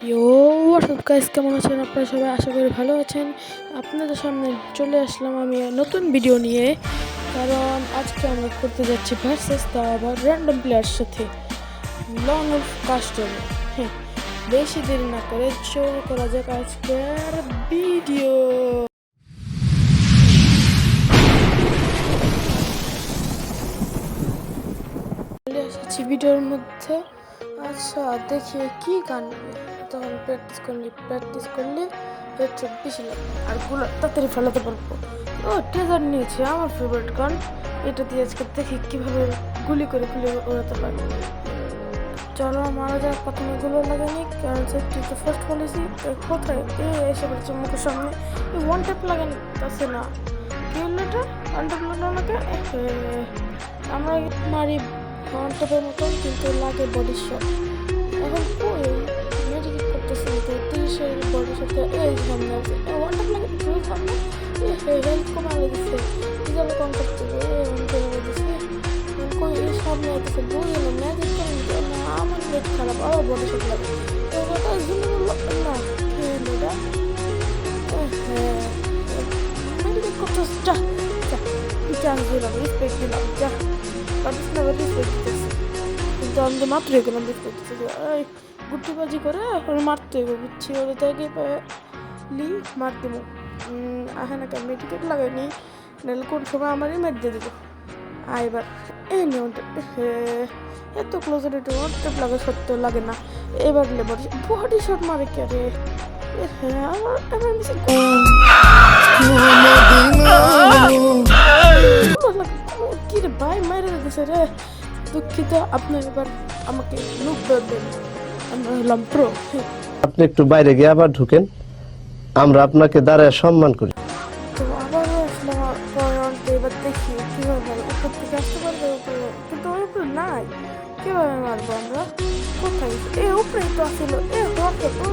ইয়ো WhatsApp guys, কেমন আছেন আপনারা সবাই? আশা করি ভালো আছেন। আপনাদের সামনে চলে আসলাম আমি নতুন ভিডিও নিয়ে, কারণ আজকে আমরা করতে যাচ্ছি ভার্সেস, তা আবার র্যান্ডম প্লেয়ার সাথে লং অফ কাস্টম। হ্যাঁ, বেশি দেরি না করে শুরু করা যাক আজকের ভিডিও। চলে এসেছি ভিডিওর মধ্যে। আচ্ছা, দেখি কি গান তখন প্র্যাকটিস করলে হেডশট বেশি লাগবে আর গুলো তাড়াতাড়ি ফেলাতে পারবো। ও ট্রেজার নিয়েছি, আমার ফেভারিট গান। এটা দিয়ে আজকে দেখি কিভাবে গুলি করে ওড়াতে পারবো। চলো মারা যাক, প্রথমে গুলো লাগানি, কারণ সেফটি তো ফার্স্ট পলিসি। কোথায় এসে পড়েছে মুখের সামনে। ওয়ান ট্যাপ লাগানি আছে না, কি হলো এটা? ওয়ান ট্যাপ লাগানোকে আমরা মারি ওয়ান ট্যাপের মতন, কিন্তু লাগে বডি শট। এখন কই মেডিকেট করতেছে, 30-এর বডি শটে এই সামনে আছে। ওয়ান ট্যাপ লাগে সামনে, হেলথ কমালে দিচ্ছে, কিভাবে কম করতে হবে? দিচ্ছে কই এই সামনে আছে, বই এলো ম্যাজিক করে না, আমার নেট খারাপ, আবার বডি শট লাগে। না এটা মেডিকেট করতেছে, যা চান্স দিলাম, রেসপেক্ট দিলাম, যা পারিস না রেসপেক্ট দিতেছে। কিন্তু আমি তো মাত্রই গেলাম রেসপেক্ট দিতেছে, এই গুটিবাজি করে এখন মারতে হবে, বুঝছি ওদের থেকে লি মার দেবো। আহে না, কেন মেডিকেট লাগাইনি, নাহলে কোন সময় আমারই মেট দিয়ে দেবো। এবার এই নিয়ে এত ক্লোজার একটু ওয়ার্টেপ লাগে, সত্য লাগে না। এবার বডি শট মারে কে রে? হ্যাঁ, আমার মিশে কি রে ভাই, মাইরে দিছে রে। দুঃখিত, আপনি এবার আমাকে লুক দেবেন, আমরা হলাম প্রো। আপনি একটু বাইরে গিয়ে আবার ঢুকেন, আমরা আপনাকে দাঁড়ায় সম্মান করি। তো আবারও আসলাম পয়েন্ট, এবার দেখি কীভাবে উপর থেকে আসতে পারবে উপরে, কিন্তু ওর উপরে নাই। কীভাবে মারবো আমরা? কোথায় উপরেই তো আসছিল।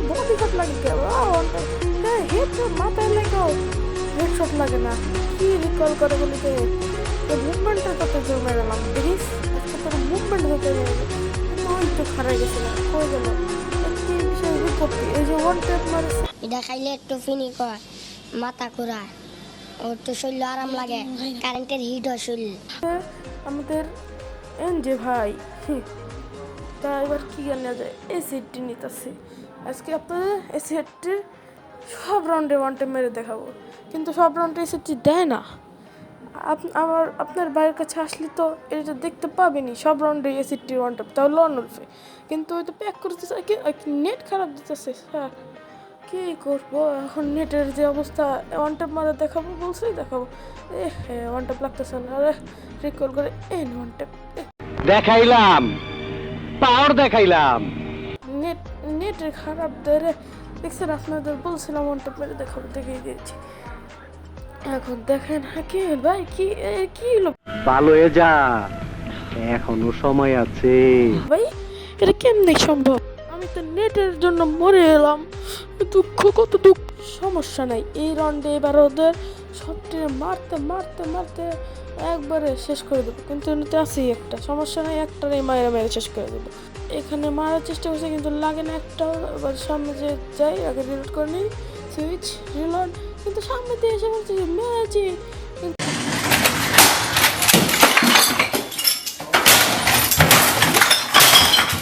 বডি শট লাগে কে? হেডশট মাথায় লেগেও হেডশট লাগে না, কি রিকল করে বলিতে? মুভমেন্টের কথা জোর মেরালাম, দেখিস আজকে তোর মুভমেন্ট হতে গেলে ওই তো খারাপ গেছিলাম, হয়ে গেল একটি বিষয় করতে। এই যে ওয়ান ট্যাপ মারছে, এটা খাইলে একটু ফিনি কর, মাথা ঘোরা, ওর তো শরীর আরাম লাগে, কারেন্টের হিট হয় শরীর। আমাদের এন যে ভাই, তা এবার কি গান নেওয়া যায়? এই সেটটি নিতেছি আজকে আপনাদের। এই সেটটির সব রাউন্ডে ওয়ান টাইম মেরে দেখাবো, কিন্তু সব রাউন্ডে এই সেটটি দেয় না। আপনার ভাইয়ের কাছে আসলে তো এটা দেখতে পাবেনি, সব রাউন্ডে এই সেটটির ওয়ান টাইম, তাও লন উল্ফে। কিন্তু ওই তো প্যাক করতেছে, নেট খারাপ দিতেছে। হ্যাঁ, কী করবো এখন? নেটের যে অবস্থা, ওয়ান টাইম মারা দেখাবো বলছে, দেখাবো। হ্যাঁ, ওয়ান টাইম লাগতেছে না, আরে রিকল করে ওয়ান টাইম দেখাইলাম, পাওয়ার দেখাইলাম। নেটের খারাপ ধরে দেখছেন, আপনাদের বলছিলাম ওয়ান টাইম মেরে দেখাবো, দেখিয়ে দিয়েছি। এখন দেখেন, হ্যাঁ কি ভাই, কি হলো ভালো হয়ে যা, এখনো সময় আছে ভাই? এটা কেমনে সম্ভব? আমি তো নেটের জন্য মরে এলাম, দুঃখ, কত দুঃখ। সমস্যা নাই, এই রাউন্ডে এবার ওদের সবটি মারতে মারতে মারতে একবারে শেষ করে দেবো। কিন্তু এতে আছেই একটা সমস্যা, নাই একটারই মেরে শেষ করে দেবো। এখানে মারার চেষ্টা করছে কিন্তু লাগে না একটা। এবার সামনে যে যাই, আগে রিলোড করে নিই, সুইচ রিলোড, কিন্তু সামনে দিয়ে এসে বলছে যে ম্যাজিক।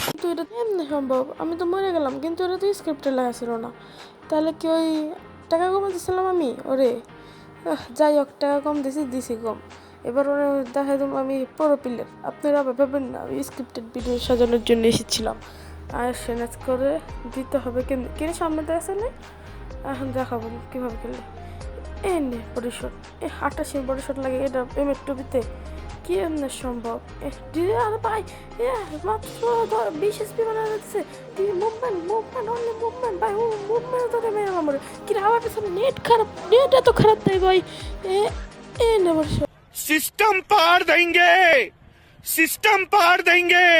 কিন্তু এটা এমনি সম্ভব? আমি তো মরে গেলাম, কিন্তু এটা তো স্ক্রিপ্টে লেখা ছিল না। তাহলে কি ওই টাকা কম দিয়েছিলাম আমি ওরে? যাই হোক, টাকা কম দিছি কম। এবার ওরা দেখা দেবো আমি পুরো প্লেয়ার। আপনারা আবার ভাবেন না আমি স্ক্রিপ্টেড ভিডিও সাজানোর জন্য এসেছিলাম। আর সেনাজ করে দিতে হবে, কিন্তু সামনে তো আসলে এখন দেখাবো কীভাবে খেলে। নে বডি শট, 88 বডি শট লাগে এটা এমএ2বিতে, কি এমনি সম্ভব? আরে ভাই, মাত্র 20 এসপি বানা যাচ্ছে। মুভমেন্ট অনলি মুভমেন্ট ভাই, ও মুভমেন্ট তো মেরে আমার কি আবার পেছনে নেট খারাপ, নেট এত খারাপ তাই ভাই। নে বডি শট, सिस्टम पार देंगे।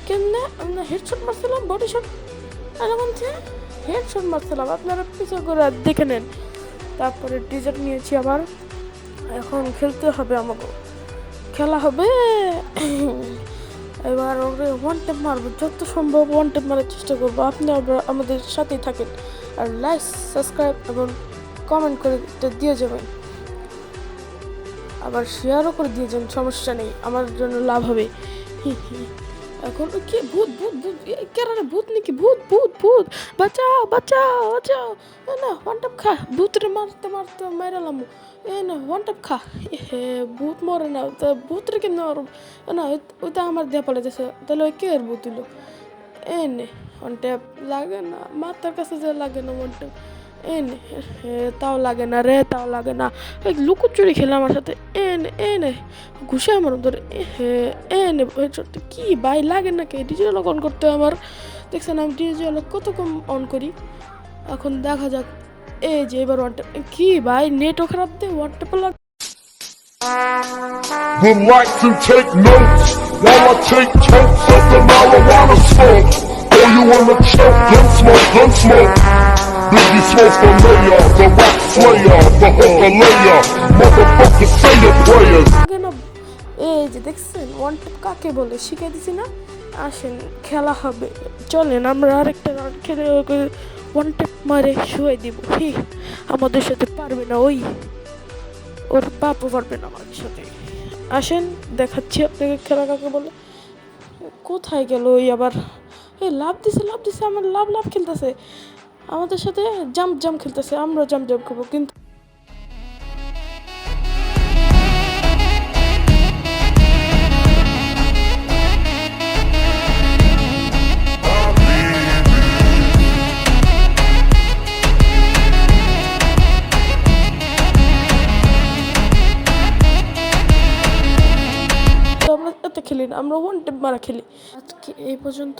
কেমনে আমরা হেডশট মারছিলাম, বডি শট আর বলছে হেডশট মারছিলাম। আপনারা পিছনে করে দেখে নেন। তারপরে ডিজার্ট নিয়েছি আবার, এখন খেলতে হবে, আমাকে খেলা হবে। এবার ওকে ওয়ান টেপ মারবো, যত সম্ভব ওয়ান টেপ মারার চেষ্টা করবো। আপনি আমাদের সাথেই থাকেন, আর লাইক, সাবস্ক্রাইব এবং কমেন্ট করে দিয়ে যাবেন, আবার শেয়ারও করে দিয়ে যান, সমস্যা নেই, আমার জন্য লাভ হবে। এখন কি ভূত ভূত ভূত কেরারে ভূত নাকি? ভূত ভূত ভূত, বাঁচাও বাঁচাও বাঁচাও! না ওয়ান টেপ খা, ভূতরে মারতে মারতে মাইরালাম। না ওয়ান টেপ খা। হে ভূত মরে না, তা ভূতরে কেমন মারব? না ওইটা আমার দিয়ে পালাইতেছে, তাহলে ওই কে এর ভূত হইলো? নে ওয়ান টেপ লাগে না, মাথার কাছে যে লাগে না ওয়ান টেপ। নে তাও লাগে না রে, তাও লাগে না। এই লুকোচুরি খেলে আমার সাথে। এনে ঘুষে আমার ধরে। এনে কি ভাই লাগে নাকি? ডিজিটাল অন করতে আমার, দেখছেন আমি ডিজিটাল কত কম অন করি। এখন দেখা যাক, এই যে এবার ওয়ান টেপ। কি ভাই নেটও খারাপ দে, ওয়ান টেপ লাগে। Relax and take notes while I take totes of the marijuana smoke. Oh, you wanna choke? Gun smoke. Biggie smoke the mayor, the rap slayer, the hooker layer. Motherfucker, say your prayers. এই যে দেখছেন one tap কাকে বলে শিখিয়ে দিছি না? আসেন খেলা হবে, চলেন আমরা আরেকটা রান খেলে ওয়ান টেপ মারে শুয়ে দিব। আমাদের সাথে পারবে না, ওর বাপও পারবে না আমাদের সাথে। আসেন দেখাচ্ছি আপনাকে খেলা কাকে বলে। কোথায় গেল ওই আবার? লাভ দিছে আমার, লাভ খেলতেছে আমাদের সাথে, জাম্প খেলতেছে। আমরা জাম্প করবো কিন্তু আমরা এত খেলি না, আমরা ওয়ান টেপ মারা খেলি। আজকে এই পর্যন্ত।